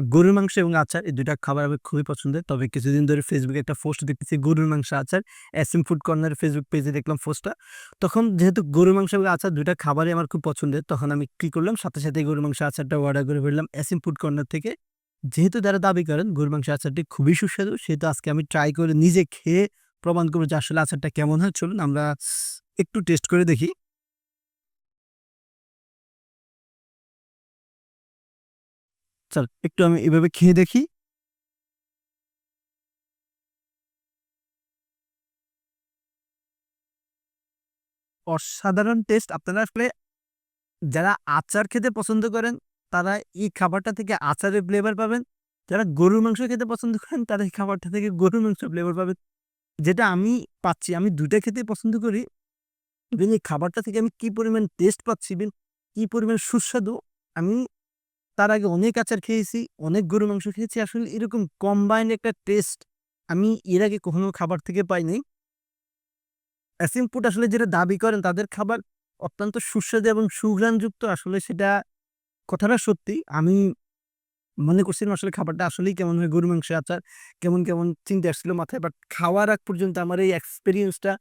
গরুর মাংস এবং আচার এই ২ টা খাবার আমার খুবই পছন্দের। তবে কিছুদিন ধরে ফেসবুকে একটা পোস্ট দেখতেছি গরুর মাংস আচার। এসএম ফুড কর্নার ফেসবুক পেজে দেখলাম পোস্টটা। তখন যেহেতু গরুর মাংস এবং আচার ২ টা খাবারই আমার খুব পছন্দের। তখন আমি কি করলাম সাথে গরুর মাংস আচারটা অর্ডার করে ফেললাম এসএম ফুড কর্নার থেকে। যেহেতু তারা দাবি করেন গরুর মাংস আচারটি খুবই সুস্বাদু, সেহেতু আজকে আমি ট্রাই করে নিজে খেয়ে প্রমাণ করব যে আসলে আচারটা কেমন হয়। চলুন আমরা একটু টেস্ট করে দেখি। একটু আমি এভাবে খেয়ে দেখি। অসাধারণ টেস্ট। আপনারা আসলে যারা আচার খেতে পছন্দ করেন, তারা এই খাবারটা থেকে আচারের ফ্লেভার পাবেন। যারা গরুর মাংস খেতে পছন্দ করেন, তারা এই খাবারটা থেকে গরুর মাংসের ফ্লেভার পাবেন। যেটা আমি পাচ্ছি, আমি ২ টা খেতেই পছন্দ করি। ইভেন এই খাবারটা থেকে আমি কি পরিমাণ টেস্ট পাচ্ছি, ইভেন কি পরিমাণ সুস্বাদু। আমি তার আগে অনেক আচার খেয়েছি, অনেক গরুর মাংস খেয়েছি। আসলে এরকম কম্বাইন্ড একটা টেস্ট আমি এর আগে কখনো খাবার থেকে পাই নাই। অ্যাসিম ফুড আসলে যেটা দাবি করেন তাদের খাবার অত্যন্ত সুস্বাদু এবং সুঘ্রাণযুক্ত, আসলে সেটা কথাটা সত্যি। আমি মনে করছিলাম আসলে খাবারটা আসলেই কেমন হয়, গরুর মাংসের আচার কেমন চিন্তা আসছিল মাথায়। বাট খাওয়ার আগ পর্যন্ত আমার এই এক্সপেরিয়েন্সটা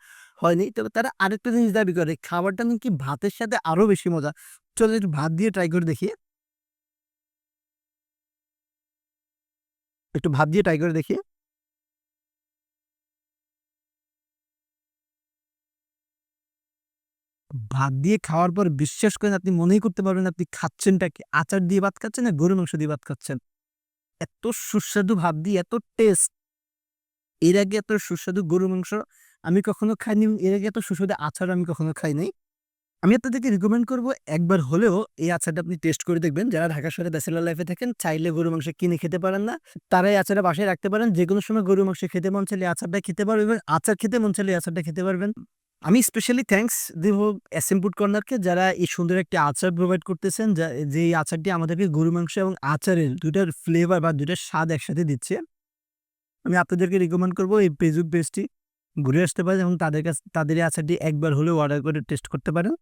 হয়নি। তবে তারা আরেকটা জিনিস দাবি করে, খাবারটা নাকি ভাতের সাথে আরো বেশি মজা। চলো একটু ভাত দিয়ে ট্রাই করে দেখি। একটু ভাত দিয়ে ট্রাই করে দেখি। ভাত দিয়ে খাওয়ার পর বিশ্বাস করেন আপনি মনেই করতে পারবেন আপনি খাচ্ছেনটা কি? আচার দিয়ে ভাত খাচ্ছেন না গরুর মাংস দিয়ে ভাত খাচ্ছেন। এত সুস্বাদু ভাত দিয়ে এত টেস্ট, এর আগে এত সুস্বাদু গরুর মাংস আমি কখনো খাইনি। এর আগে এত সুস্বাদু আচার আমি কখনো খাই নাই। আমি আপনাদেরকে রিকমেন্ড করব একবার হলেও এই আচারটা আপনি টেস্ট করে দেখবেন। যারা ঢাকা শহরে ব্যাচেলর লাইফে থাকেন, চাইলে গরুর মাংস কিনে খেতে পারেন না। তারা এই আচারটা বাসায় রাখতে পারেন। যেকোনো সময় গরুর মাংস খেতে মন চাইলে এই আচারটা খেতে পারবেন এবং আচার খেতে মন চাইলে এই আচারটা খেতে পারবেন। আমি স্পেশালি থ্যাংকস দিব এসএম ফুড কর্নারকে, যারা এই সুন্দর একটি আচার প্রোভাইড করতেছেন। যে এই আচারটি আমাদেরকে গরুর মাংস এবং আচারের ২ টার ফ্লেভার বা ২ টার স্বাদ একসাথে দিচ্ছে। আমি আপনাদেরকে রিকমেন্ড করব এই ফেসবুক পেজটি ঘুরে আসতে পারেন এবং তাদের এই আচারটি একবার হলেও অর্ডার করে টেস্ট করতে পারেন।